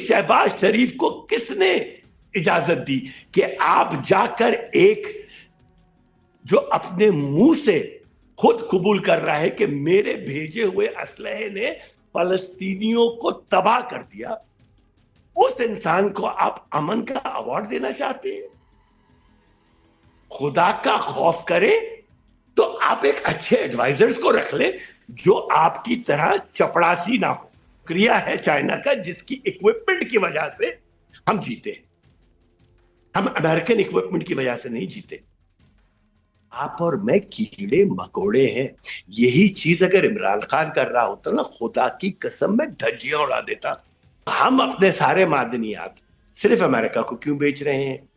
शहबाज शरीफ को किसने इजाजत दी कि आप जाकर एक जो अपने मुंह से खुद कबूल कर रहा है कि मेरे भेजे हुए असलहे ने फलस्तीनियों को तबाह कर दिया, उस इंसान को आप अमन का अवार्ड देना चाहते हैं? खुदा का खौफ करें तो आप एक अच्छे एडवाइजर्स को रख ले जो आपकी तरह चपड़ासी ना हो। क्रिया है चाइना का जिसकी इक्विपमेंट की वजह से हम जीते, हम अमेरिकन इक्विपमेंट की वजह से नहीं जीते। आप और मैं कीड़े मकोड़े हैं। यही चीज अगर इमरान खान कर रहा होता ना, खुदा की कसम में धज्जियां उड़ा देता। हम अपने सारे मादनियात सिर्फ अमेरिका को क्यों बेच रहे हैं?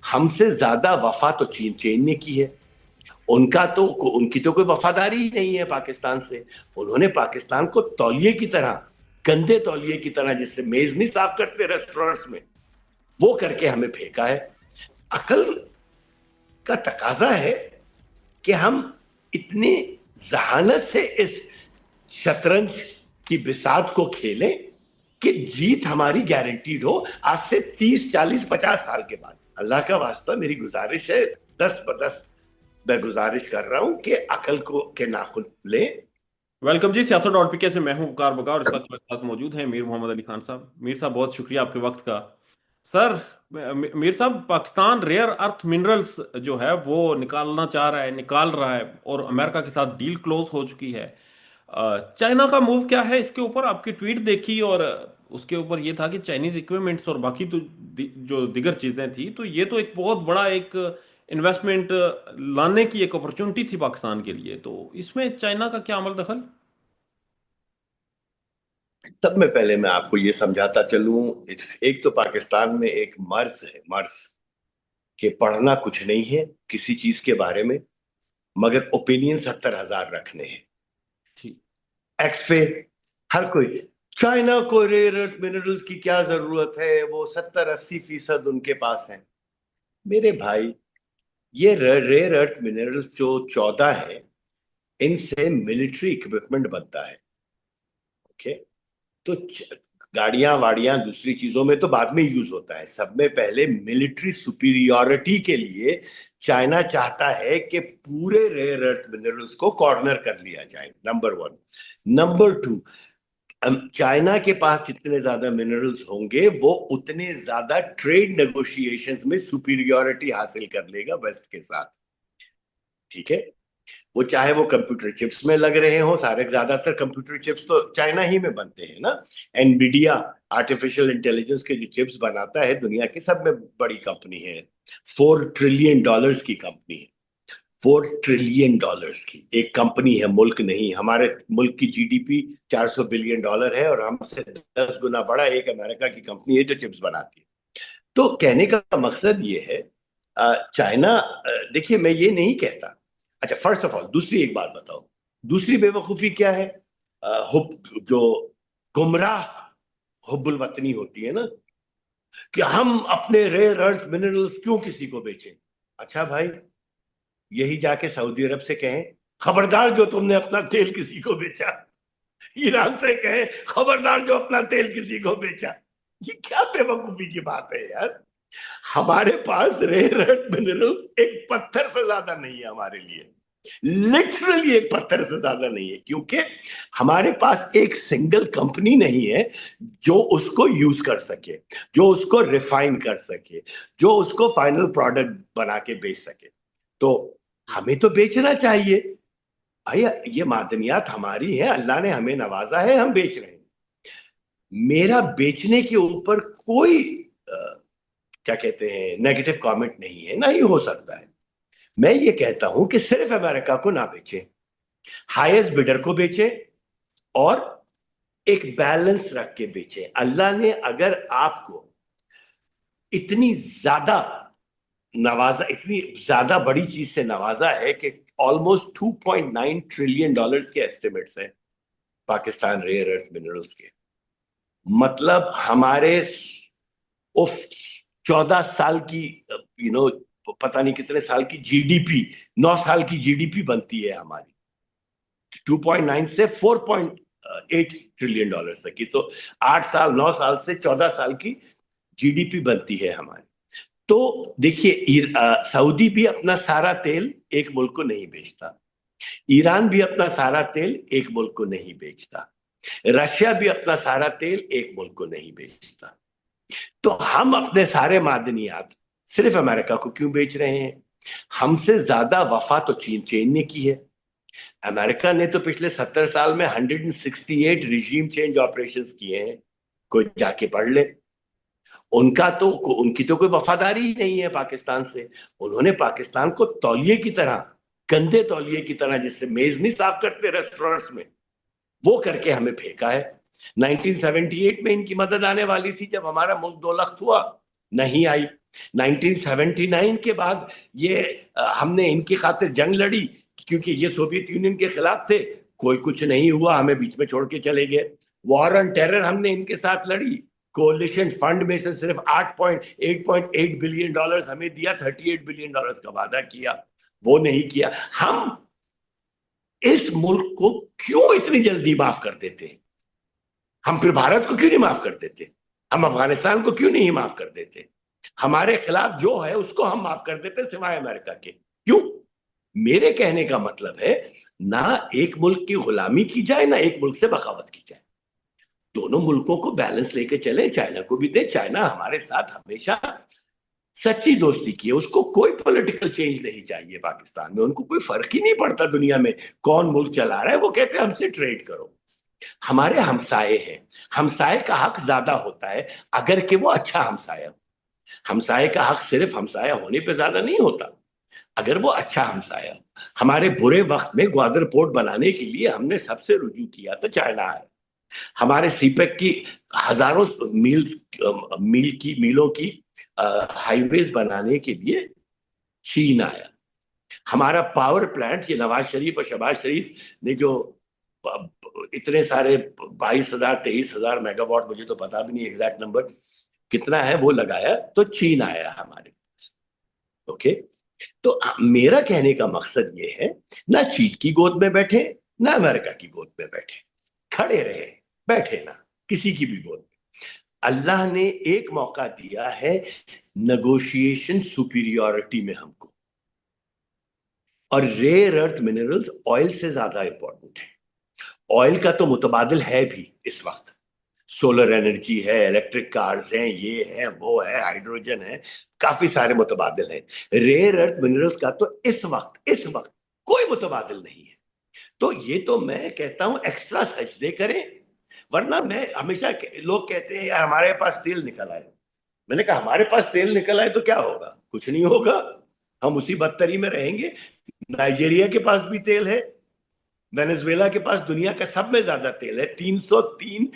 हमसे ज्यादा वफा तो चीन ने की है। उनकी तो कोई वफादारी ही नहीं है पाकिस्तान से। उन्होंने पाकिस्तान को तौलिए की तरह, गंदे तौलिए की तरह, जिससे मेज नहीं साफ करते रेस्टोरेंट्स में, वो करके हमें फेंका है। अकल का तकाजा है कि हम इतनी जहानत से इस शतरंज की बिसात को खेलें कि जीत हमारी गारंटीड हो आज से 30, 40, 50 साल के बाद। अल्लाह का वास्ता मेरी गुजारिश है, 10 मैं गुजारिश कर रहा हूं कि अकल को के नाखुन लें। वेलकम जी, सियासत.pk से मैं हूं वकार बगा और इस वक्त मेरे साथ मौजूद हैं मीर मोहम्मद अली खान साहब। मीर साहब, बहुत शुक्रिया आपके वक्त का। सर, मीर साहब, पाकिस्तान रेयर अर्थ मिनरल्स जो है वो निकाल रहा है और अमेरिका के साथ डील क्लोज हो चुकी है। चाइना का मूव क्या है इसके ऊपर? आपकी ट्वीट देखी और उसके ऊपर ये था कि चाइनीज इक्विपमेंट्स और बाकी तो जो दिगर चीजें थी, तो ये तो एक बहुत बड़ा एक इन्वेस्टमेंट लाने की एक अपॉर्चुनिटी थी पाकिस्तान के लिए। तो इसमें चाइना का क्या अमल दखल? सब में पहले मैं आपको ये समझाता चलूं, एक तो पाकिस्तान में एक मर्ज है, मर्ज के पढ़ना कुछ नहीं है किसी चीज के बारे में, मगर ओपिनियन 70,000 रखने हैं। ठीक। एक्स पे हर कोई चाइना को रेयर अर्थ मिनरल्स की क्या जरूरत है, वो 70-80% उनके पास है। मेरे भाई, ये रेयर अर्थ मिनरल्स जो 14 है, इनसे मिलिट्री इक्विपमेंट बनता है। ओके, तो गाड़ियां वाड़ियां दूसरी चीजों में तो बाद में यूज होता है। सब में पहले मिलिट्री सुपीरियोरिटी के लिए चाइना चाहता है कि पूरे रेयर अर्थ मिनरल्स को कॉर्नर कर लिया जाए, नंबर 1। नंबर 2, चाइना के पास जितने ज्यादा मिनरल्स होंगे वो उतने ज्यादा ट्रेड नेगोशिएशंस में सुपीरियोरिटी हासिल कर लेगा वेस्ट के साथ। ठीक है, वो चाहे वो कंप्यूटर चिप्स में लग रहे हो, सारे ज्यादातर कंप्यूटर चिप्स तो चाइना ही में बनते हैं ना। एनवीडिया आर्टिफिशियल इंटेलिजेंस के जो चिप्स बनाता है, दुनिया की सब में बड़ी कंपनी है। $4 ट्रिलियन की कंपनी है। $4 ट्रिलियन की एक कंपनी है, मुल्क नहीं। हमारे मुल्क की जीडीपी $400 बिलियन है और हमसे 10 गुना बड़ा एक अमेरिका की कंपनी है जो चिप्स बनाती है। तो कहने का मकसद ये है, चाइना, देखिए मैं ये नहीं कहता। अच्छा, फर्स्ट ऑफ ऑल दूसरी एक बात बताओ, दूसरी बेवकूफी क्या है? जो गुमराह हुब्बुल वतनी होती है ना, कि हम अपने रेयर अर्थ मिनरल्स क्यों किसी को बेचें। अच्छा भाई, यही जाके सऊदी अरब से कहें खबरदार जो तुमने अपना तेल किसी को बेचा। ईरान से कहें खबरदार जो अपना तेल किसी को बेचा। ये क्या बेवकूफी की बात है यार। हमारे पास रेयर अर्थ मिनरल्स एक पत्थर से ज्यादा नहीं है हमारे लिए, लिटरली एक पत्थर से ज्यादा नहीं है, क्योंकि हमारे पास एक सिंगल कंपनी नहीं है जो उसको यूज कर सके, जो उसको रिफाइन कर सके, जो उसको फाइनल प्रोडक्ट बना के बेच सके। तो हमें तो बेचना चाहिए भाई, ये मादनियात हमारी है, अल्लाह ने हमें नवाजा है, हम बेच रहे हैं। मेरा बेचने के ऊपर कोई क्या कहते हैं नेगेटिव कमेंट नहीं है, ना ही हो सकता है। मैं ये कहता हूं कि सिर्फ अमेरिका को ना बेचे, हाईएस्ट बिडर को बेचे और एक बैलेंस रख के बेचे। अल्लाह ने अगर आपको इतनी ज्यादा नवाजा, इतनी ज्यादा बड़ी चीज से नवाजा है कि ऑलमोस्ट $2.9 ट्रिलियन के एस्टिमेट्स हैं पाकिस्तान रेयर अर्थ मिनरल्स के। मतलब हमारे उफ 14 साल की, यू नो, पता नहीं कितने साल की जीडीपी, 9 साल की जीडीपी बनती है हमारी। 2.9 से 8 ट्रिलियन डॉलर तक की, तो 8 साल 9 साल से 14 साल की जीडीपी बनती है हमारी। तो देखिए, सऊदी भी अपना सारा तेल एक मुल्क को नहीं बेचता, ईरान भी अपना सारा तेल एक मुल्क को नहीं बेचता, रशिया भी अपना सारा तेल एक मुल्क को नहीं बेचता। तो हम अपने सारे मादनियात सिर्फ अमेरिका को क्यों बेच रहे हैं? हमसे ज्यादा वफा तो चीन ने की है। अमेरिका ने तो पिछले 70 साल में 168 रिजीम चेंज ऑपरेशंस किए हैं, कोई जाके पढ़ ले। उनकी तो कोई वफादारी ही नहीं है पाकिस्तान से। उन्होंने पाकिस्तान को तौलिए की तरह, गंदे तौलिए की तरह, जिससे मेज नहीं साफ करते रेस्टोरेंट्स में, वो करके हमें फेंका है। 1978 में इनकी मदद आने वाली थी जब हमारा मुल्क दो लख्त हुआ, नहीं आई। 1979 के बाद हमने इनकी खातिर जंग लड़ी क्योंकि ये सोवियत यूनियन के खिलाफ थे, कोई कुछ नहीं हुआ, हमें बीच में छोड़ के चले गए। वॉर ऑन टेरर हमने इनके साथ लड़ी, कोलिशन फंड में से सिर्फ 8.8 बिलियन डॉलर हमें दिया, 38 बिलियन डॉलर का वादा किया, वो नहीं किया। हम इस मुल्क को क्यों इतनी जल्दी माफ कर देते? हम फिर भारत को क्यों नहीं माफ कर देते? हम अफगानिस्तान को क्यों नहीं माफ कर देते? हमारे खिलाफ जो है उसको हम माफ कर देते सिवाय अमेरिका के, क्यों? मेरे कहने का मतलब है, ना एक मुल्क की गुलामी की जाए, ना एक मुल्क से बगावत की जाए। दोनों मुल्कों को बैलेंस लेके चले। चाइना को भी दे, चाइना हमारे साथ हमेशा सच्ची दोस्ती की है, उसको कोई पॉलिटिकल चेंज नहीं चाहिए पाकिस्तान में, उनको कोई फर्क ही नहीं पड़ता दुनिया में कौन मुल्क चला रहा है, वो कहते हैं हमसे ट्रेड करो। हमारे हमसाए हैं, हमसाए का हक ज्यादा होता है अगर कि वो अच्छा हमसाया हो। हमसाए का हक सिर्फ हमसाया होने पे ज्यादा नहीं होता, अगर वो अच्छा हमसाया हो। हमारे बुरे वक्त में ग्वादर पोर्ट बनाने के लिए हमने सबसे रुजू किया तो चाइना है। हमारे सीपेक की हजारों मीलों की हाईवेज बनाने के लिए चीन आया। हमारा पावर प्लांट, ये नवाज शरीफ और शहबाज शरीफ ने जो इतने सारे 22,000 23,000 मेगावाट, मुझे तो पता भी नहीं एग्जैक्ट नंबर कितना है, वो लगाया तो चीन आया हमारे पास। ओके, तो मेरा कहने का मकसद ये है, ना चीन की गोद में बैठे, ना अमेरिका की गोद में बैठे, खड़े रहे, बैठे ना किसी की भी गोद में। अल्लाह ने एक मौका दिया है नेगोशिएशन सुपीरियरिटी में हमको, और रेयर अर्थ मिनरल्स ऑयल से ज्यादा इंपॉर्टेंट है। ऑयल का तो मुतबादिल है भी इस वक्त, सोलर एनर्जी है, इलेक्ट्रिक कार्स हैं, ये है वो है, हाइड्रोजन है, काफी सारे मुतबादिल हैं। रेयर अर्थ मिनरल्स का तो इस वक्त कोई मुतबादिल नहीं है। तो ये तो मैं कहता हूं एक्स्ट्रा सजदे करें, वरना मैं हमेशा लोग कहते हैं यार हमारे पास तेल निकल आए। मैंने कहा हमारे पास तेल निकल आए तो क्या होगा? कुछ नहीं होगा, हम उसी बदतरी में रहेंगे। नाइजीरिया के पास भी तेल है, वेनेजुएला के पास दुनिया का सब में ज्यादा तेल है, 303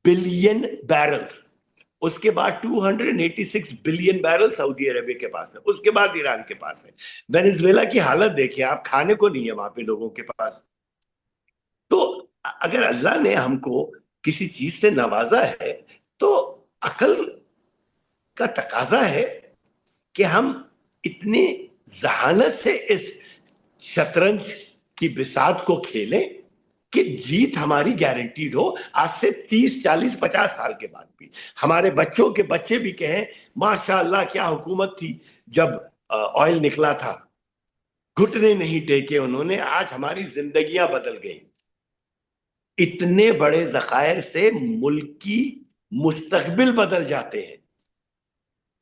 बिलियन बैरल। उसके बाद 286 बिलियन बैरल सऊदी अरेबिया के पास है, उसके बाद ईरान के पास है। वेनेजुएला की हालत देखिए आप, खाने को नहीं है वहां पे लोगों के पास। तो अगर अल्लाह ने हमको किसी चीज से नवाजा है तो अकल का तकाजा है कि हम इतनी जहानत से इस शतरंज की बिसात को खेलें कि जीत हमारी गारंटीड हो। आज से 30 40 50 साल के बाद भी हमारे बच्चों के बच्चे भी कहें माशाअल्लाह क्या हुकूमत थी जब ऑयल निकला था, घुटने नहीं टेके उन्होंने, आज हमारी जिंदगियां बदल गई। इतने बड़े जखायर से मुल्क की मुस्तकबिल बदल जाते हैं।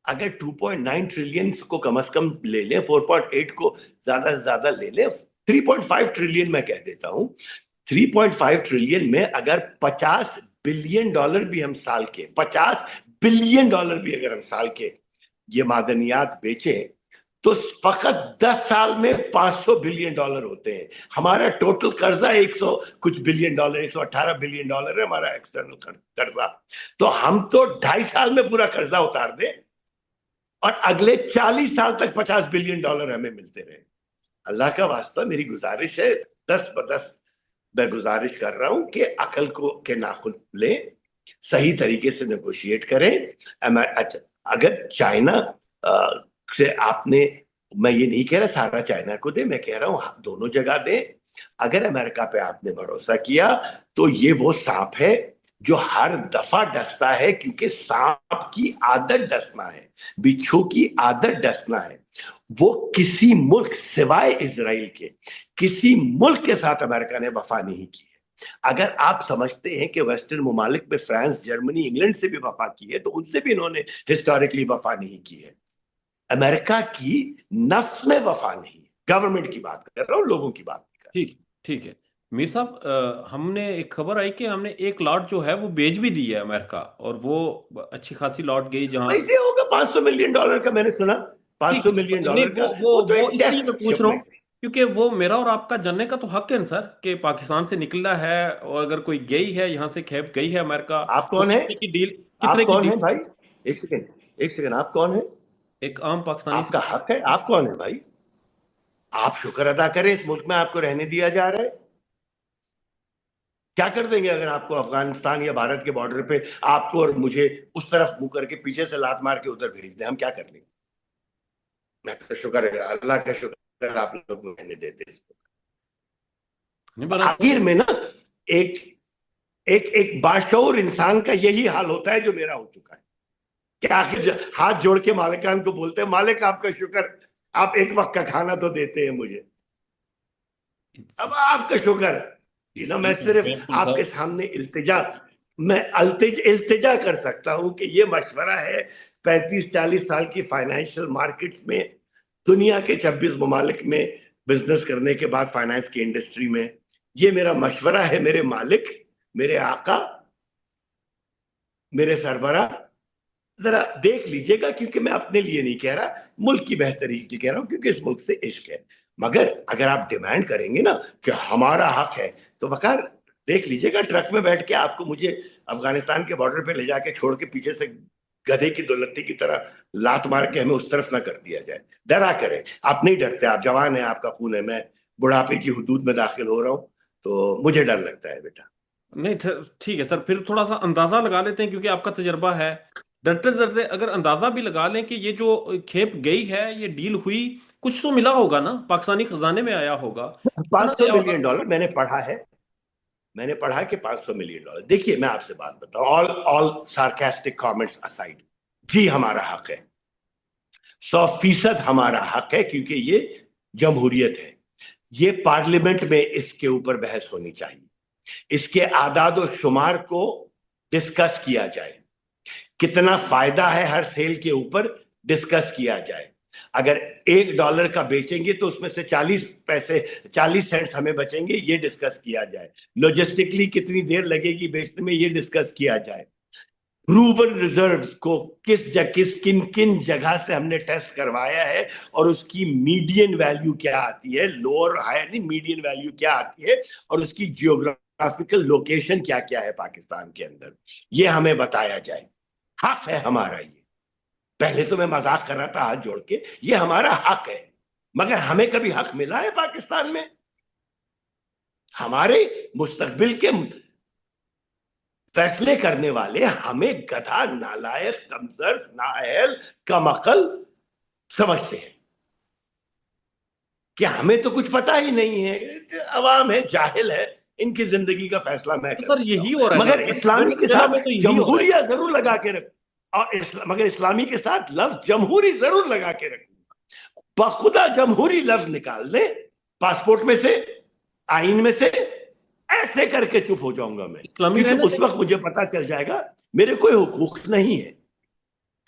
अगर 2.9 ट्रिलियन को कम से कम ले लें, 4.8 को ज्यादा से ज्यादा ले लें, 3.5 ट्रिलियन मैं कह देता हूं, 3.5 ट्रिलियन में अगर 50 बिलियन डॉलर भी हम साल के, 50 बिलियन डॉलर भी अगर हम साल के ये मादनियात बेचें तो फकत 10 साल में 500 बिलियन डॉलर होते हैं। हमारा टोटल कर्जा 100 कुछ बिलियन डॉलर, 118 बिलियन डॉलर है हमारा एक्सटर्नल कर्जा। तो हम तो 2.5 साल में पूरा कर्जा उतार दें और अगले 40 साल तक 50 बिलियन डॉलर हमें मिलते रहे। अल्लाह का वास्ता मेरी गुजारिश है, 10 मैं गुजारिश कर रहा हूं कि अकल को के नाखुन लें, सही तरीके से नेगोशिएट करें। अगर चाइना से आपने, मैं ये नहीं कह रहा सारा चाइना को दे, मैं कह रहा हूं दोनों जगह दे। اگر امریکہ پہ آپ نے بھروسہ کیا تو یہ وہ سانپ ہے جو ہر دفعہ ڈستا ہے، کیونکہ سانپ کی عادت ڈسنا ہے، بچھو کی عادت ڈسنا ہے. وہ کسی ملک سوائے اسرائیل کے کسی ملک کے ساتھ امریکہ نے وفا نہیں کی ہے. اگر آپ سمجھتے ہیں کہ ویسٹرن ممالک میں فرانس، جرمنی، انگلینڈ سے بھی وفا کی ہے، تو ان سے بھی انہوں نے ہسٹوریکلی وفا نہیں کی ہے. امریکہ کی نفس میں وفا نہیں. گورنمنٹ کی بات کر رہا ہوں، لوگوں کی بات نہیں کر رہا. ٹھیک ہے میر صاحب، ہم نے ایک خبر آئی کہ ہم نے ایک لاٹ جو ہے وہ بیچ بھی دی ہے امریکہ، اور وہ اچھی خاصی لاٹ گئی جہاں. ایسے ہوگا $500 ملین کا، میں نے سنا ٹھیک $500 ملین نہیں، کا. وہ وہ تو وہ ایک اس لیے میں ٹیسٹ پوچھ رہا ہوں شپمنٹ ہے. کیونکہ وہ میرا اور آپ کا جاننے کا تو حق ہے نا سر، کہ پاکستان سے نکلا ہے، اور اگر کوئی گئی ہے یہاں سے کھیپ گئی ہے امریکہ، آپ وہ کون ہیں؟ کتنے کی ڈیل، کتنے آپ کی کون ہیں ڈیل؟ بھائی؟ ایک سیکنڈ، ایک سیکنڈ، آپ کون ہیں؟ ایک عام پاکستانی آپ کا حق ہے. آپ کون ہیں بھائی؟ آپ شکر ادا کریں اس ملک میں آپ کو رہنے دیا جا رہا ہے. کیا کر دیں گے اگر آپ کو افغانستان یا بھارت کے بارڈر پہ آپ کو اور مجھے اس طرف منہ کر کے پیچھے سے لات مار کے ادھر بھیج دیں؟ ہم کیا کر لیں گے؟ میں تو شکر ہے، اللہ کا شکر ہے آپ لوگ رہنے دیتے اس کو. نہیں برا آخر میں نا ایک ایک ایک باشعور انسان کا یہی حال ہوتا ہے جو میرا ہو چکا ہے، کہ آخر ہاتھ جوڑ کے مالکان کو بولتے ہیں مالک آپ کا شکر، آپ ایک وقت کا کھانا تو دیتے ہیں مجھے. اب آپ کا شکر، میں صرف بالکل آپ سر. کے سامنے التجا کر سکتا ہوں کہ یہ مشورہ ہے 35-40 سال کی فائنینشل مارکیٹس میں، دنیا کے 26 ممالک میں بزنس کرنے کے بعد فائنانس کی انڈسٹری میں، یہ میرا مشورہ ہے میرے مالک، میرے آقا، میرے سربراہ. ذرا دیکھ لیجئے گا، کیونکہ میں اپنے لیے نہیں کہہ رہا، ملک کی بہتری کے لیے کہہ رہا ہوں، کیونکہ اس ملک سے عشق ہے. مگر اگر آپ ڈیمانڈ کریں گے نا کہ ہمارا حق ہے، تو وقار دیکھ لیجئے گا، ٹرک میں بیٹھ کے آپ کو مجھے افغانستان کے بارڈر پہ لے جا کے چھوڑ کے پیچھے سے گدھے کی دولتی کی طرح لات مار کے ہمیں اس طرف نہ کر دیا جائے. ڈرا کریں. آپ نہیں ڈرتے، آپ جوان ہیں، آپ کا خون ہے. میں بڑھاپے کی حدود میں داخل ہو رہا ہوں، تو مجھے ڈر لگتا ہے بیٹا. نہیں ٹھیک ہے سر، پھر تھوڑا سا اندازہ لگا لیتے ہیں کیونکہ آپ کا تجربہ ہے. ڈرتے ڈرتے اگر اندازہ بھی لگا لیں کہ یہ جو کھیپ گئی ہے، یہ ڈیل ہوئی، کچھ تو ملا ہوگا نا، پاکستانی خزانے میں آیا ہوگا، کتنا $500 آیا ہوگا؟ ملین میں نے پڑھا ہے، میں نے پڑھا کہ $500 ملین. دیکھیے میں آپ سے بات بتاؤں، all sarcastic comments aside، جی ہمارا حق ہے، 100% ہمارا حق ہے، کیونکہ یہ جمہوریت ہے. یہ پارلیمنٹ میں اس کے اوپر بحث ہونی چاہیے، اس کے اعداد و شمار کو ڈسکس کیا جائے، کتنا فائدہ ہے ہر سیل کے اوپر ڈسکس کیا جائے. اگر $1 کا بیچیں گے تو اس میں سے 40 سینٹس ہمیں بچیں گے، یہ ڈسکس کیا جائے. لاجسٹکلی کتنی دیر لگے گی بیچنے میں، یہ ڈسکس کیا جائے. پروون ریزروز کو کن کن جگہ سے ہم نے ٹیسٹ کروایا ہے، اور اس کی میڈین ویلیو کیا آتی ہے، لوور ہائر نہیں، میڈین ویلیو کیا آتی ہے، اور اس کی جیوگرافیکل لوکیشن کیا کیا ہے پاکستان کے اندر، یہ ہمیں بتایا جائے. حق ہے ہمارا یہ. پہلے تو میں مذاق کر رہا تھا ہاتھ جوڑ کے، یہ ہمارا حق ہے. مگر ہمیں کبھی حق ملا ہے پاکستان میں؟ ہمارے مستقبل کے فیصلے کرنے والے ہمیں گدھا، نالائق، کمزرف، نااہل، کم عقل سمجھتے ہیں کہ ہمیں تو کچھ پتا ہی نہیں ہے، عوام ہے، جاہل ہے، ان کی زندگی کا فیصلہ میں کر سر دیتا یہی ہوں. ہو رہا ہے مگر سر، اسلامی کے وینزویلا ساتھ میں تو یہی ہو رہا ہے. جمہوریہ ضرور لگا کے رکھ، مگر اسلامی کے ساتھ لفظ جمہوری ضرور لگا کے رکھوں. بخدا جمہوری لفظ نکال دیں پاسپورٹ میں سے، آئین میں سے، ایسے کر کے چپ ہو جاؤں گا میں، اسلامی کیونکہ رہنے اس دیں. وقت مجھے پتا چل جائے گا میرے کوئی حقوق نہیں ہے.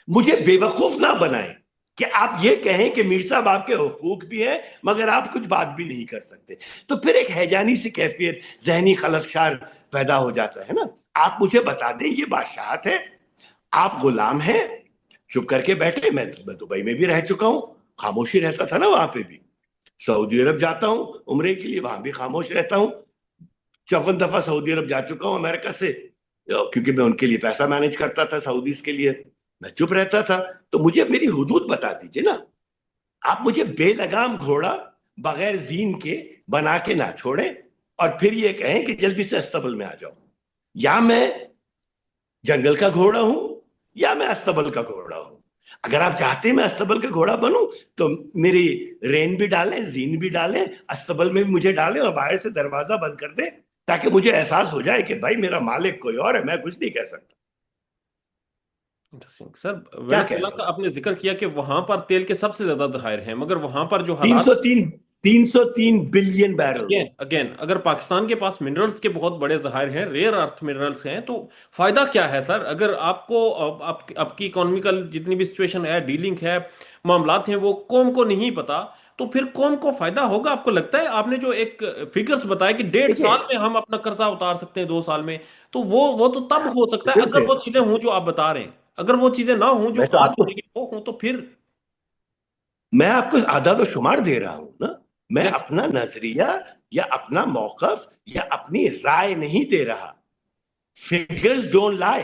مجھے بے وقوف نہ بنائیں کہ آپ یہ کہیں کہ میر صاحب آپ کے حقوق بھی ہیں مگر آپ کچھ بات بھی نہیں کر سکتے. تو پھر ایک ہیجانی سی کیفیت، ذہنی خلفشار پیدا ہو جاتا ہے نا. آپ مجھے بتا دیں یہ بادشاہت ہے، آپ غلام ہیں، چپ کر کے بیٹھے. میں دبئی میں بھی رہ چکا ہوں، خاموشی رہتا تھا نا وہاں پہ بھی. سعودی عرب جاتا ہوں عمرے کے لیے، وہاں بھی خاموش رہتا ہوں. 54 دفعہ سعودی عرب جا چکا ہوں امریکہ سے، کیونکہ میں ان کے لیے پیسہ مینج کرتا تھا، سعودیز کے لیے میں چپ رہتا تھا. تو مجھے میری حدود بتا دیجئے نا. آپ مجھے بے لگام گھوڑا بغیر زین کے بنا کے نہ چھوڑیں اور پھر یہ کہیں کہ جلدی سے استبل میں آ جاؤ. یا میں جنگل کا گھوڑا ہوں یا میں استبل کا گھوڑا ہوں. अगर आप चाहते हैं मैं अस्तबल का घोड़ा बनूं तो मेरी रेन भी डालें, जीन भी डालें, अस्तबल में भी मुझे डालें और बाहर से दरवाजा बंद कर दें, ताकि मुझे एहसास हो जाए कि भाई मेरा मालिक कोई और है, मैं कुछ नहीं कह सकता। Interesting sir. क्या कह वेनेजुएला रहे का हो? आपने जिक्र किया कि वहां पर तेल के सबसे ज्यादा जखायर हैं, मगर वहां पर जो हालात, 303 303 बिलियन बैरल। अगेन अगेन अगर पाकिस्तान के पास मिनरल्स के बहुत बड़े जखायर हैं, रेयर अर्थ मिनरल्स हैं, तो फायदा क्या है सर? अगर आपको आपकी इकोनॉमिकल जितनी भी सिचुएशन है, डीलिंग है, मामलात हैं, वो कौम को नहीं पता, तो फिर कौम को फायदा होगा? आपको लगता है? आपने जो एक फिगर्स बताया कि 1.5 साल देखिए, में हम अपना कर्जा उतार सकते हैं, 2 साल में, तो वो तो तब हो सकता है फिर अगर से वो चीजें हों जो आप बता रहे हैं। अगर वो चीजें ना हों जो मैं तो आज आपको हो रही हैं, वो हों, तो फिर मैं आपको आदाब शुमार दे रहा हूं ना। मैं एग्जैक्ट। अपना नजरिया या अपना मौकफ या अपनी राय नहीं दे रहा। Figures don't lie.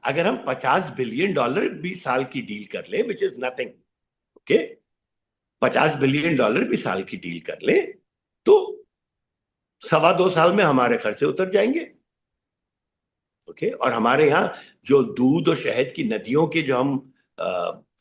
अगर हम $50 बिलियन 20 साल की डील कर ले, which is nothing, okay, $50 billion भी साल की डील कर ले, तो 1.25 2 साल में हमारे खर्चे उतर जाएंगे। ओके, और हमारे यहाँ जो दूध और शहद की नदियों के जो हम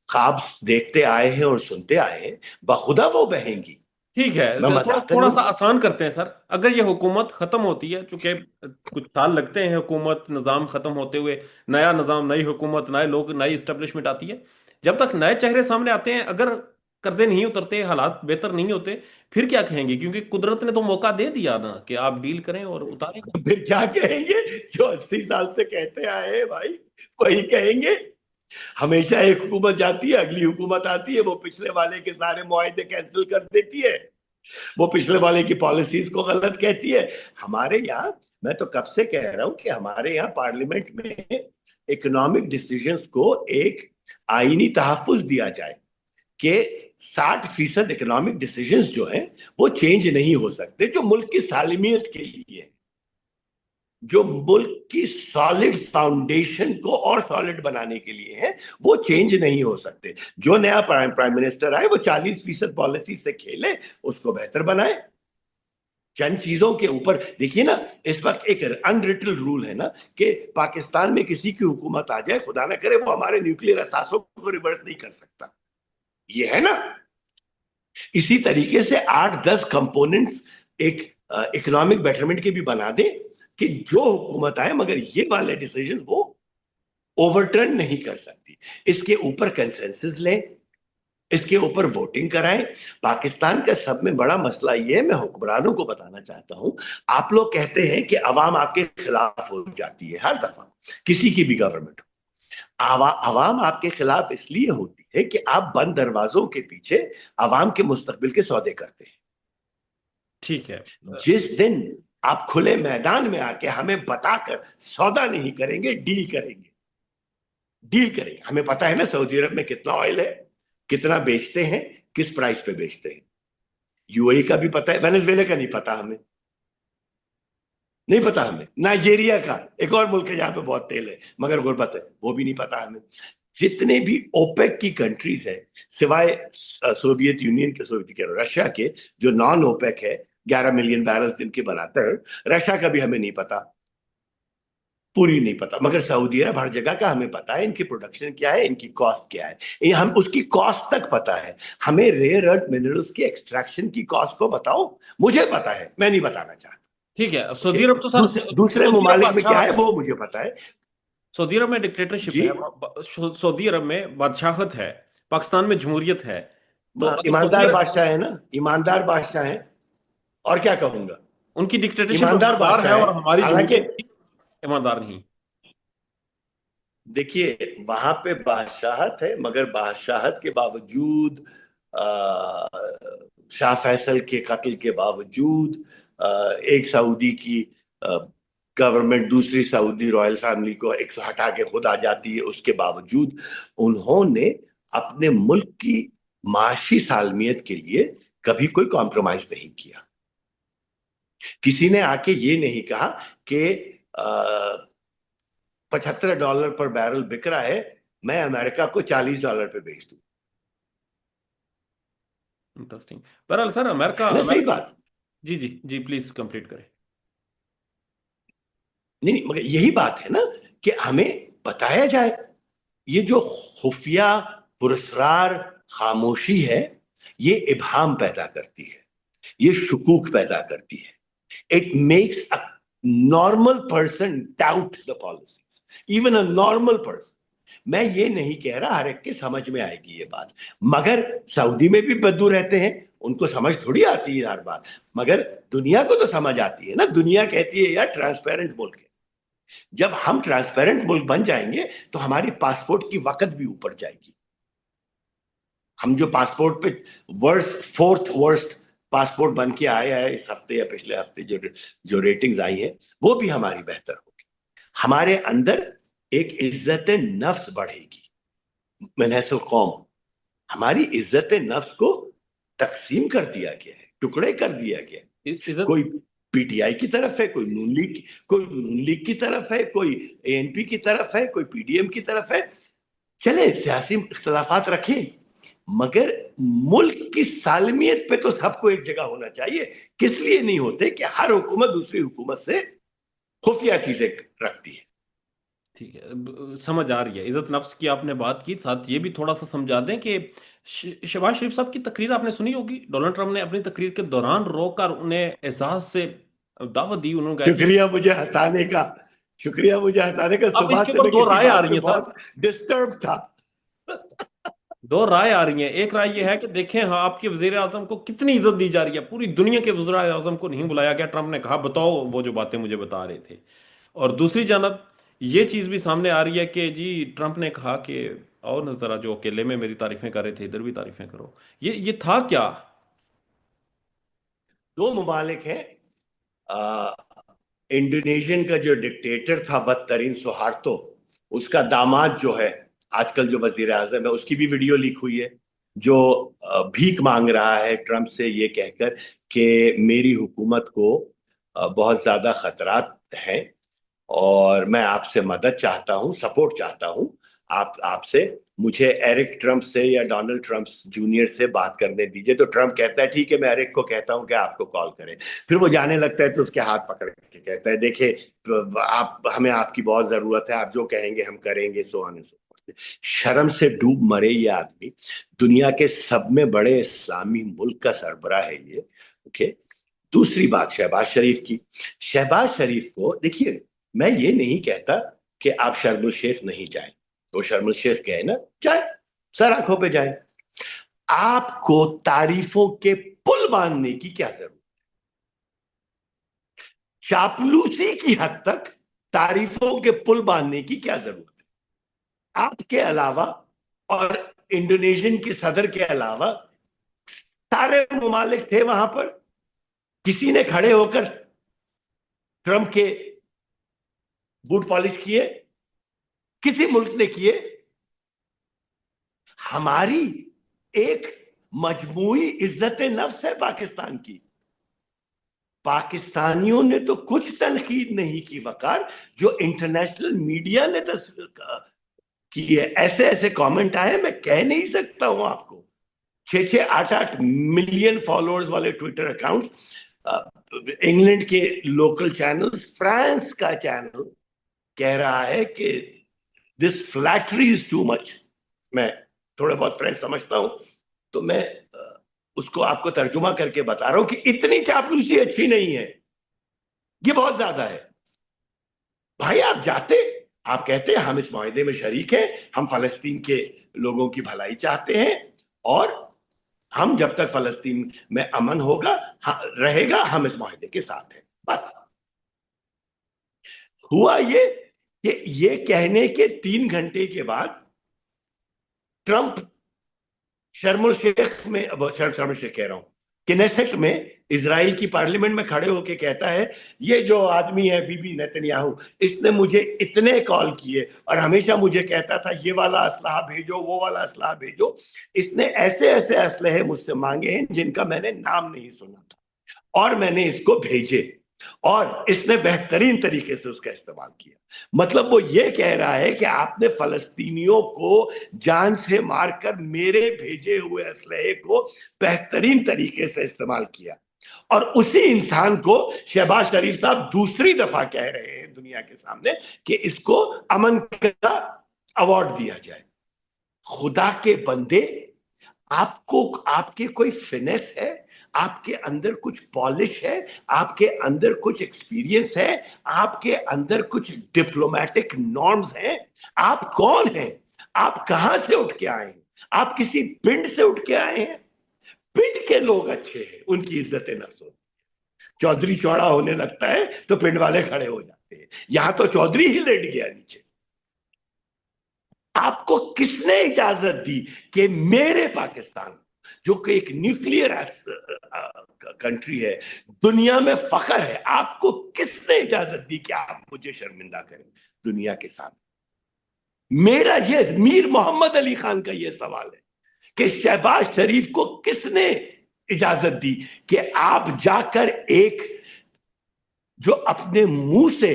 ख्वाब देखते आए हैं और सुनते आए हैं, बखुदा वो बहेंगी। ठीक है, मैं थोड़ा मजाक थोड़ा नहीं। सा आसान करते हैं सर। अगर ये हुकूमत खत्म होती है, चूंकि कुछ साल लगते हैं हुकूमत निज़ाम खत्म होते हुए, नया निज़ाम, नई हुकूमत, नए लोग, नई इस्टेब्लिशमेंट आती है, जब तक नए चेहरे सामने आते हैं, अगर कर्जे नहीं उतरते, हालात बेहतर नहीं होते, फिर क्या कहेंगे? क्योंकि कुदरत ने तो मौका दे दिया ना कि आप डील करें और उतारें। फिर क्या कहेंगे? जो 80 साल से कहते आए हैं भाई, वही कहेंगे। हमेशा एक हुकूमत जाती है, अगली हुकूमत आती है, वो पिछले वाले के सारे मुआहदे कैंसिल कर देती है, वो पिछले वाले की पॉलिसीज को गलत कहती है। हमारे यहाँ, मैं तो कब से कह रहा हूं कि हमारे यहाँ पार्लियामेंट में इकोनॉमिक डिसीजंस को एक आईनी तहफ्फुज दिया जाए कि 60% इकोनॉमिक डिसीजंस जो हैं वो चेंज नहीं हो सकते, जो मुल्क की सालिमियत के लिए है, जो मुल्क की सॉलिड फाउंडेशन को और सॉलिड बनाने के लिए है, वो चेंज नहीं हो सकते। जो नया प्राइम मिनिस्टर आए वो 40% पॉलिसी से खेले, उसको बेहतर बनाए। चंद चीजों के ऊपर देखिए ना, इस वक्त एक अनरिटन रूल है ना कि पाकिस्तान में किसी की हुकूमत आ जाए, खुदा ना करे, वो हमारे न्यूक्लियर असासों को रिवर्स नहीं कर सकता। ये है ना। इसी तरीके से 8-10 कंपोनेंट्स एक इकोनॉमिक बेटरमेंट के भी बना दे कि जो हुकूमत आए मगर ये वाले डिसीजन वो ओवरटर्न नहीं कर सकती। इसके ऊपर कंसेंसस लें, इसके ऊपर वोटिंग कराएं। पाकिस्तान का सब में बड़ा मसला ये है, मैं हुक्मरानों को बताना चाहता हूं, आप लोग कहते हैं कि अवाम आपके खिलाफ हो जाती है हर दफा, किसी की भी गवर्नमेंट हो। अवाम आपके खिलाफ इसलिए होती है कि आप बंद दरवाजों के पीछे अवाम के मुस्तकबिल के सौदे करते हैं। ठीक है। जिस दिन आप खुले मैदान में आके हमें बताकर सौदा नहीं करेंगे, डील करेंगे, डील करेंगे। हमें पता है ना सऊदी अरब में कितना ऑयल है, कितना बेचते हैं, किस प्राइस पे बेचते हैं। यूएई का भी पता है, वेनेजुएला का नहीं पता हमें, नहीं पता हमें। नाइजीरिया का, एक और मुल्क है जहां पे बहुत तेल है मगर गुर्बत है, वो भी नहीं पता हमें। जितने भी ओपेक की कंट्रीज है, सिवाय सोवियत यूनियन के, सोवियत के रशिया के, जो नॉन ओपेक है, 11 मिलियन बैरल दिन के बनाता है, रशिया का भी हमें नहीं पता, पूरी नहीं पता। मगर सऊदी अरब हर जगह का हमें पता है, इनकी प्रोडक्शन क्या है, इनकी कॉस्ट क्या है, ये हम उसकी कॉस्ट तक पता है। हमें रेयर अर्थ मिनरल्स की एक्सट्रैक्शन की कॉस्ट को बताओ, मुझे पता है, मैं नहीं बताना चाहता। ठीक है, ओके, सऊदी अरब तो सर, दूसरे सऊदी अरब ममालिक में क्या है बादशाहत है। वो मुझे पता है। सऊदी अरब में डिक्टेटरशिप जी, है, सऊदी अरब में बादशाहत है, पाकिस्तान में जमहूरियत है। तो अगर सऊदी ईमानदार अरब, बादशाह है ना, ईमानदार बादशाह है, और क्या कहूंगा। उनकी डिक्टेटरशिप ईमानदार ईमानदार है बादशाह है, और हमारी हालांकि जमहूरियत की ईमानदार नहीं। देखिए वहां पे बादशाहत है, मगर बादशाहत के बावजूद शाह फैसल के कत्ल के बावजूद एक सऊदी की गवर्नमेंट दूसरी सऊदी रॉयल फैमिली को एक हटा के खुद आ जाती है, उसके बावजूद उन्होंने अपने मुल्क की माशी सालमियत के लिए कभी कोई कॉम्प्रोमाइज नहीं किया। किसी ने आके ये नहीं कहा कि $75 पर बैरल बिक रहा है, मैं अमेरिका को $40 पे बेच दूं। इंटरेस्टिंग। बहरहाल सर, अमेरिका है ना सही अमेरिका बात? जी जी जी, प्लीज कंप्लीट करें। नहीं नहीं, मगर यही बात है ना कि हमें बताया जाए। ये जो खुफिया पुरस्कार खामोशी है, ये इबहam पैदा करती है, ये शुकूक पैदा करती है. It makes a normal person doubt the policies, even a normal person. मैं ये नहीं कह रहा हर एक के समझ में आएगी ये बात, मगर सऊदी में भी बद्दू रहते हैं, उनको समझ थोड़ी आती है हर बात, मगर दुनिया को तो समझ आती है ना. दुनिया कहती है यार ट्रांसपेरेंट मुल्क है. जब हम ट्रांसपेरेंट मुल्क बन जाएंगे तो हमारी पासपोर्ट की वक़्त भी ऊपर जाएगी. हम जो पासपोर्ट पे फोर्थ वर्स्ट पासपोर्ट बन के आया है इस हफ्ते या पिछले हफ्ते, जो रेटिंग्स आई है वो भी हमारी बेहतर होगी. हमारे अंदर एक इज्जत नफ्स बढ़ेगी. मनहसुल कौम, हमारी इज्जत नफ्स को तकसीम कर दिया गया है, टुकड़े कर दिया गया है. कोई पीटीआई की तरफ है, कोई नून लीग की तरफ है, कोई एएनपी की तरफ है, कोई पीडीएम की तरफ है. चले सियासी इख्तलाफात रखें, मगर मुल्क की सालमियत पे तो सबको एक जगह होना चाहिए. किस लिए नहीं होते कि हर हुकूमत दूसरी हुकूमत से खुफिया चीजें रखती है. ठीक है, समझ आ रही है. इज्जत नफ्स की आपने बात की, साथ ये भी थोड़ा सा समझा दें कि शहबाज शरीफ साहब की तकरीर आपने सुनी होगी. डोनाल्ड ट्रंप ने अपनी तकरीर के दौरान रोककर उन्हें एहसास से दावत दी. उन्होंने कहा कि शुक्रिया मुझे हंसाने का. अब सुबह इसके से ऊपर मैं दो किसी राय आ बात रही पे हैं सर. बहुत डिस्टर्ब था. दो राय आ रही हैं. एक राय ये है कि देखें, हाँ, आपके वजीर आजम को कितनी इज्जत दी जा रही है. पूरी दुनिया के वजीर आजम को नहीं बुलाया गया. ट्रंप ने कहा बताओ वो जो बातें मुझे बता रहे थे. और दूसरी जानब ये चीज भी सामने आ रही है कि जी ट्रंप ने कहा कि और न जरा जो अकेले में मेरी तारीफें कर रहे थे इधर भी तारीफें करो. ये था क्या? दो ममालिक हैं. इंडोनेशियन का जो डिक्टेटर था बदतरीन सुहार्तो, उसका दामाद जो है आजकल जो वजीर आजम है, उसकी भी वीडियो लीक हुई है, जो भीख मांग रहा है ट्रंप से ये कहकर कि मेरी हुकूमत को बहुत ज्यादा खतरात हैं और मैं आपसे मदद चाहता हूं, सपोर्ट चाहता हूं. आपसे मुझे एरिक ट्रंप से या डोनाल्ड ट्रंप जूनियर से बात करने दीजिए. तो ट्रंप कहता है ठीक है, मैं एरिक को कहता हूं कि आपको कॉल करें. फिर वो जाने लगता है तो उसके हाथ पकड़ के कहता है देखिए आप, हमें आपकी बहुत जरूरत है, आप जो कहेंगे हम करेंगे, so on and so fourth. शर्म से डूब मरे ये आदमी. दुनिया के सब में बड़े इस्लामी मुल्क का सरबराह है ये. ओके. दूसरी बात शहबाज शरीफ की. शहबाज शरीफ को देखिए, मैं ये नहीं कहता कि आप शर्मुल शेख नहीं जाए. वो शर्मुल शेख गए ना, जाए, सर आंखों पे जाए. आपको तारीफों के पुल बांधने की क्या जरूरत? चापलूसी की हद तक तारीफों के पुल बांधने की क्या जरूरत है? आपके अलावा और इंडोनेशियन के सदर के अलावा सारे ममालिक थे वहां पर. किसी ने खड़े होकर ट्रंप के बूट पॉलिश किए? किसी मुल्क ने किए? हमारी एक मजमूई इज्जत नफ्स है पाकिस्तान की. पाकिस्तानियों ने तो कुछ तनकीद नहीं की वकार, जो इंटरनेशनल मीडिया ने की है. ऐसे ऐसे कमेंट आए, मैं कह नहीं सकता हूं आपको. 6-8 मिलियन फॉलोअर्स वाले ट्विटर अकाउंट, इंग्लैंड के लोकल चैनल, फ्रांस का चैनल कह रहा है कि this flattery is too much. मैं थोड़ा बहुत फ्रेंच समझता हूं तो मैं उसको आपको तर्जुमा करके बता रहा हूं कि इतनी चापलूसी अच्छी नहीं है, ये बहुत ज्यादा है. भाई आप जाते, आप कहते हैं हम इस मुआहदे में शरीक हैं, हम फलस्तीन के लोगों की भलाई चाहते हैं और हम जब तक फलस्तीन में अमन होगा रहेगा हम इस मुआहदे के साथ हैं. बस हुआ ये कि ये कहने के 3 घंटे के बाद ट्रंप शर्मुल शेख में, शर्मुल शेख कह रहा हूं, किनेसेट में, इजराइल की पार्लियामेंट में खड़े होकर कहता है ये जो आदमी है बीबी नेतन्याहू, इसने मुझे इतने कॉल किए और हमेशा मुझे कहता था ये वाला असलहा भेजो, वो वाला असलहा भेजो. इसने ऐसे ऐसे असलहे मुझसे मांगे हैं जिनका मैंने नाम नहीं सुना था और मैंने इसको भेजे और इसने बेहतरीन तरीके से उसका इस्तेमाल किया. मतलब वो ये कह रहा है कि आपने फलस्तीनियों को जान से मारकर मेरे भेजे हुए असलहे को बेहतरीन तरीके से इस्तेमाल किया. और उसी इंसान को शहबाज शरीफ साहब दूसरी दफा कह रहे हैं दुनिया के सामने कि इसको अमन का अवार्ड दिया जाए. خدا کے بندے، آپ کے کوئی فنس ہے، آپ کے اندر کچھ پالش ہے، آپ کے اندر کچھ ایکسپیرینس ہے، آپ کے اندر کچھ ڈپلومیٹک نارمز ہیں؟ آپ کون ہیں؟ آپ کہاں سے اٹھ کے آئے ہیں؟ آپ کسی پنڈ سے اٹھ کے آئے ہیں؟ پنڈ کے لوگ اچھے ہیں، ان کی عزت نفس ہوتی ہے۔ چودھری چوڑا ہونے لگتا ہے تو پنڈ والے کھڑے ہو جاتے ہیں، یہاں تو چودھری ہی لیٹ گیا نیچے۔ آپ کو کس نے اجازت دی کہ میرے پاکستان، جو کہ ایک نیوکلیئر کنٹری ہے، دنیا میں فخر ہے، آپ کو کس نے اجازت دی کہ آپ مجھے شرمندہ کریں دنیا کے ساتھ؟ میرا یہ میر محمد علی خان کا یہ سوال ہے کہ شہباز شریف کو کس نے اجازت دی کہ آپ جا کر ایک جو اپنے منہ سے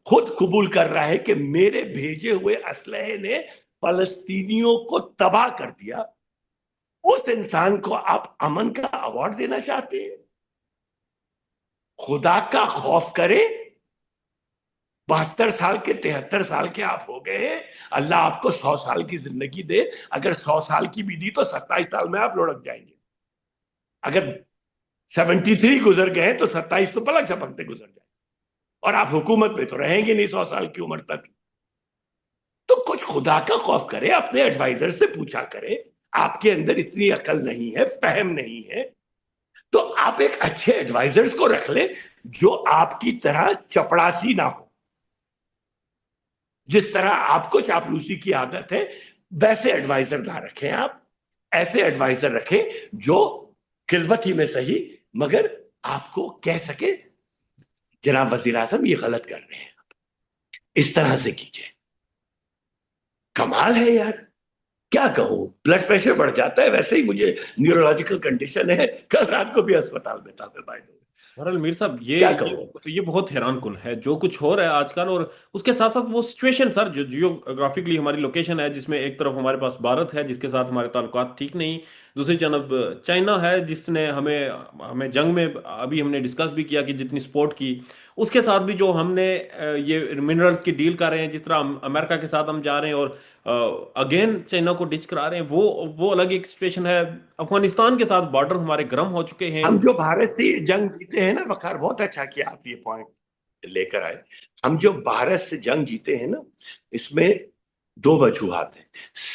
خود قبول کر رہا ہے کہ میرے بھیجے ہوئے اسلحے نے فلسطینیوں کو تباہ کر دیا، اس انسان کو آپ امن کا ایوارڈ دینا چاہتے ہیں؟ خدا کا خوف کرے، 72 سال کے 73 سال کے آپ ہو گئے ہیں، اللہ آپ کو 100 سال کی زندگی دے، اگر 100 سال کی بھی دی تو 27 سال میں آپ لڑک جائیں گے، اگر 73 گزر گئے تو 27 تو پلک جھپکتے گزر جائیں، اور آپ حکومت میں تو رہیں گے نہیں 100 سال کی عمر تک۔ تو کچھ خدا کا خوف کرے، اپنے ایڈوائزر سے پوچھا کرے، آپ کے اندر اتنی عقل نہیں ہے، فہم نہیں ہے، تو آپ ایک اچھے ایڈوائزرز کو رکھ لیں جو آپ کی طرح چپڑاسی نہ ہو۔ جس طرح آپ کو چاپلوسی کی عادت ہے ویسے ایڈوائزر نہ رکھیں، آپ ایسے ایڈوائزر رکھیں جو خلوت ہی میں صحیح مگر آپ کو کہہ سکے جناب وزیر اعظم یہ غلط کر رہے ہیں، اس طرح سے کیجئے۔ کمال ہے یار، کیا کہوں، بلڈ پریشر بڑھ جاتا ہے، ویسے ہی مجھے نیورولوجیکل کنڈیشن ہے، کل رات کو بھی اسپتال میں تھا میں بھائی، بہرحال میر صاحب کیا کہوں۔ یہ بہت حیران کن ہے جو کچھ ہو رہا ہے آج کل، اور اس کے ساتھ ساتھ وہ سچویشن سر جو جیوگرافکلی ہماری لوکیشن ہے، جس میں ایک طرف ہمارے پاس بھارت ہے جس کے ساتھ ہمارے تعلقات ٹھیک نہیں، دوسری جانب چائنا ہے جس نے ہمیں جنگ میں ابھی ہم نے ڈسکس بھی کیا کہ جتنی سپورٹ کی، اس کے ساتھ بھی جو ہم نے یہ منرلز کی ڈیل کر رہے ہیں، جس طرح امریکہ کے ساتھ ہم جا رہے ہیں اور اگین چائنا کو ڈچ کرا رہے ہیں، وہ الگ ایک سچویشن ہے۔ افغانستان کے ساتھ بارڈر ہمارے گرم ہو چکے ہیں۔ ہم جو بھارت سے جنگ جیتے ہیں نا، وقار بہت اچھا کیا آپ یہ پوائنٹ لے کر آئے، ہم جو بھارت سے جنگ جیتے ہیں نا، اس میں 2 وجوہات ہیں۔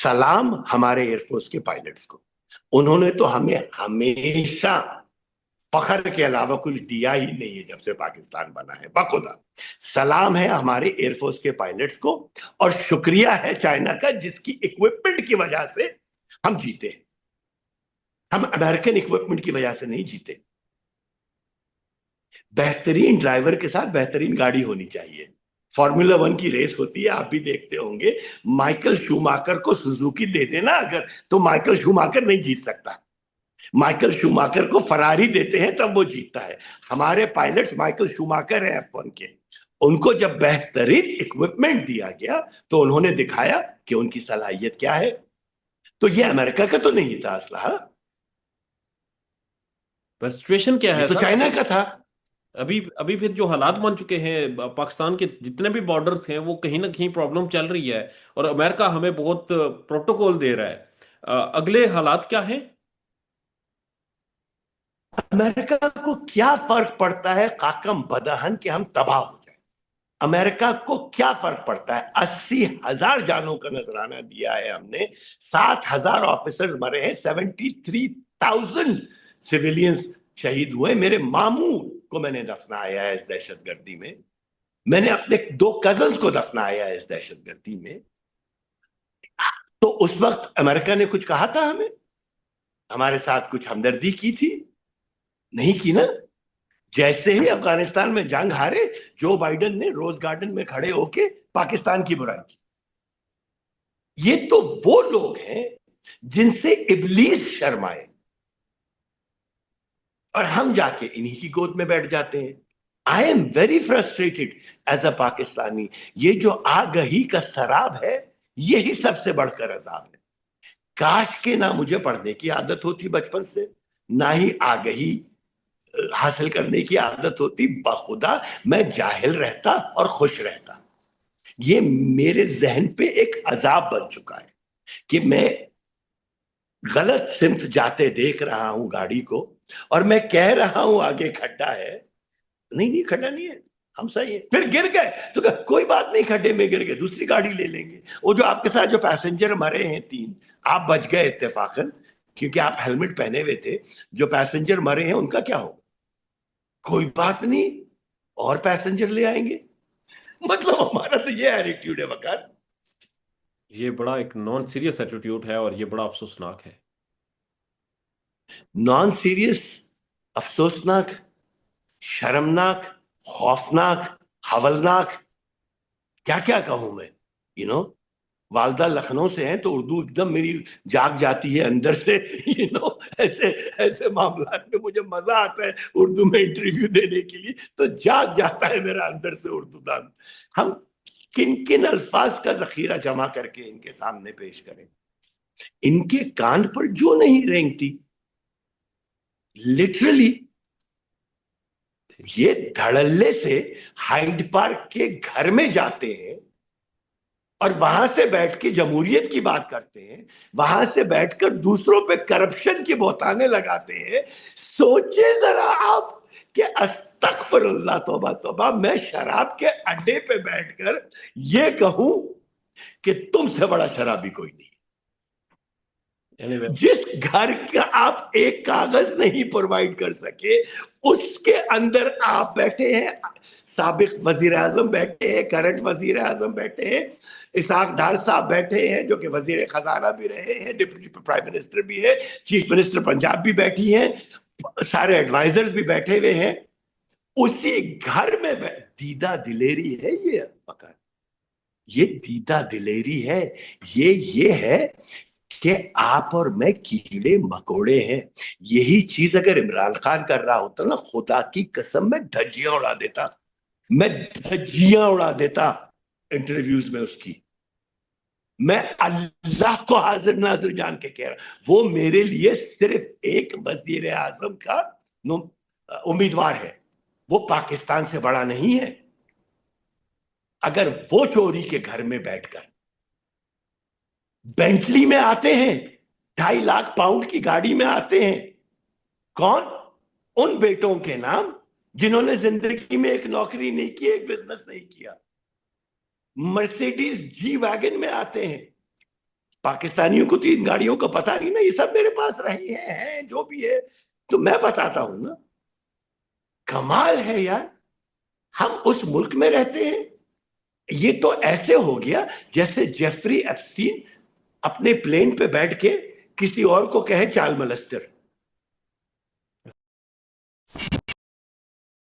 سلام ہمارے ایئر فورس کے پائلٹس کو، انہوں نے تو ہمیں ہمیشہ فخر کے علاوہ کچھ دیا ہی نہیں ہے جب سے پاکستان بنا ہے، بخدا سلام ہے ہمارے ایئر فورس کے پائلٹس کو، اور شکریہ ہے چائنا کا جس کی اکوپمنٹ کی وجہ سے ہم جیتے ہیں، ہم امریکن اکوپمنٹ کی وجہ سے نہیں جیتے۔ بہترین ڈرائیور کے ساتھ بہترین گاڑی ہونی چاہیے۔ فارمولا 1 کی ریس ہوتی ہے، آپ بھی دیکھتے ہوں گے، مائیکل شوماکر کو سوزوکی دے دینا اگر، تو مائیکل شوماکر نہیں جیت سکتا، مائیکل شوماکر کو فراری دیتے ہیں تب وہ جیتتا ہے۔ ہمارے پائلٹس مائیکل شوماکر ہیں F1 کے، ان کو جب بہترین اکوپمنٹ دیا گیا تو انہوں نے دکھایا کہ ان کی صلاحیت کیا ہے۔ تو یہ امریکہ کا تو نہیں تھا اسلحہ، بس سچویشن کیا یہ ہے تو سر؟ چائنا کا تھا۔ ابھی پھر جو حالات بن چکے ہیں پاکستان کے جتنے بھی بارڈرز ہیں وہ کہیں نہ کہیں پرابلم چل رہی ہے، اور امریکہ ہمیں بہت پروٹوکول دے رہا ہے۔ اگلے حالات کیا ہیں؟ امریکہ کو کیا فرق پڑتا ہے قاکم بدہن کہ ہم تباہ ہو جائیں؟ امریکہ کو کیا فرق پڑتا ہے؟ 80,000 جانوں کا نذرانہ دیا ہے ہم نے، 60,000 آفیسرز مرے ہیں، 73,000 سیویلینز شہید ہوئے۔ میرے ماموں کو میں نے دفنایا ہے اس دہشت گردی میں، میں نے اپنے 2 کزنز کو دفنایا ہے اس دہشت گردی میں۔ تو اس وقت امریکہ نے کچھ کہا تھا ہمیں؟ ہمارے ساتھ کچھ ہمدردی کی تھی؟ نہیں کی نا۔ جیسے ہی افغانستان میں جنگ ہارے، جو بائیڈن نے روز گارڈن میں کھڑے ہو کے پاکستان کی برائی کی۔ یہ تو وہ لوگ ہیں جن سے ابلیس شرمائے، اور ہم جا کے انہی کی گود میں بیٹھ جاتے ہیں۔ I am very frustrated as a Pakistani. یہ جو آگہی کا سراب ہے، یہی سب سے بڑھ کر عذاب ہے۔ کاش کے نہ مجھے پڑھنے کی عادت ہوتی بچپن سے، نہ ہی آگہی حاصل کرنے کی عادت ہوتی، بخدا میں جاہل رہتا اور خوش رہتا۔ یہ میرے ذہن پہ ایک عذاب بن چکا ہے۔ کہ میں غلط سمت جاتے دیکھ رہا ہوں گاڑی کو اور میں کہہ رہا ہوں آگے کھڈا ہے. نہیں کھڈا نہیں ہے, ہم صحیح ہے. پھر گر گئے تو کہا کوئی بات نہیں, کھڈے میں گر گئے دوسری گاڑی لے لیں گے. وہ جو آپ کے ساتھ جو پیسنجر مرے ہیں 3, آپ بچ گئے اتفاقاً کیونکہ آپ ہیلمٹ پہنے ہوئے تھے. جو پیسنجر مرے ہیں ان کا کیا ہو, کوئی بات نہیں, اور پیسنجر لے آئیں گے. مطلب ہمارا تو یہ ایٹیٹیوڈ ہے وقار. یہ بڑا ایک نان سیریس ایٹیٹیوڈ ہے اور یہ بڑا افسوسناک ہے. نان سیریس, افسوسناک, شرمناک, خوفناک, حولناک, کیا کیا کہوں میں. والدہ لکھنؤ سے ہیں تو اردو ایک دم میری جاگ جاتی ہے اندر سے. ایسے معاملات میں مجھے مزہ آتا ہے اردو میں انٹرویو دینے کے لیے, تو جاگ جاتا ہے میرا اندر سے اردو دان. ہم کن کن الفاظ کا ذخیرہ جمع کر کے ان کے سامنے پیش کریں. ان کے کان پر جو نہیں رینگتی, لٹرلی یہ دھڑلے سے ہائیڈ پارک کے گھر میں جاتے ہیں اور وہاں سے بیٹھ کے جمہوریت کی بات کرتے ہیں, وہاں سے بیٹھ کر دوسروں پہ کرپشن کی بہتانے لگاتے ہیں. سوچے ذرا آپ کہ استغفر اللہ, توبہ توبہ, میں شراب کے اڈے پہ بیٹھ کر یہ کہوں کہ تم سے بڑا شرابی کوئی نہیں. جس گھر کا آپ ایک کاغذ نہیں پرووائڈ کر سکے اس کے اندر آپ بیٹھے ہیں. سابق وزیر اعظم بیٹھے ہیں, کرنٹ وزیر اعظم بیٹھے ہیں, اسحاق ڈار صاحب بیٹھے ہیں جو کہ وزیر خزانہ بھی رہے ہیں, ڈپٹی پرائم منسٹر بھی ہے, چیف منسٹر پنجاب بھی بیٹھی ہیں, سارے ایڈوائزرز بھی بیٹھے ہوئے ہیں. اسی گھر میں دیدہ دلیری ہے یہ فقط, یہ دیدہ دلیری ہے. یہ ہے کہ آپ اور میں کیڑے مکوڑے ہیں. یہی چیز اگر عمران خان کر رہا ہوتا نا, خدا کی قسم میں دھجیاں اڑا دیتا, میں دھجیاں اڑا دیتا انٹرویوز میں اس کی. میں اللہ کو حاضر ناظر جان کے کہہ رہا, وہ میرے لیے صرف ایک وزیر اعظم کا امیدوار ہے, وہ پاکستان سے بڑا نہیں ہے. اگر وہ چوری کے گھر میں بیٹھ کر بینٹلی میں آتے ہیں, 2.5 لاکھ پاؤنڈ کی گاڑی میں آتے ہیں, کون؟ ان بیٹوں کے نام جنہوں نے زندگی میں ایک نوکری نہیں کی, ایک بزنس نہیں کیا. مرسیڈیز جی ویگن میں آتے ہیں. پاکستانیوں کو 3 گاڑیوں کا پتہ نہیں نا, یہ سب میرے پاس رہی ہیں جو بھی ہے تو میں بتاتا ہوں نا. کمال ہے یار, ہم اس ملک میں رہتے ہیں. یہ تو ایسے ہو گیا جیسے جیفری ایپسٹین اپنے پلین پہ بیٹھ کے کسی اور کو کہے چال ملستر.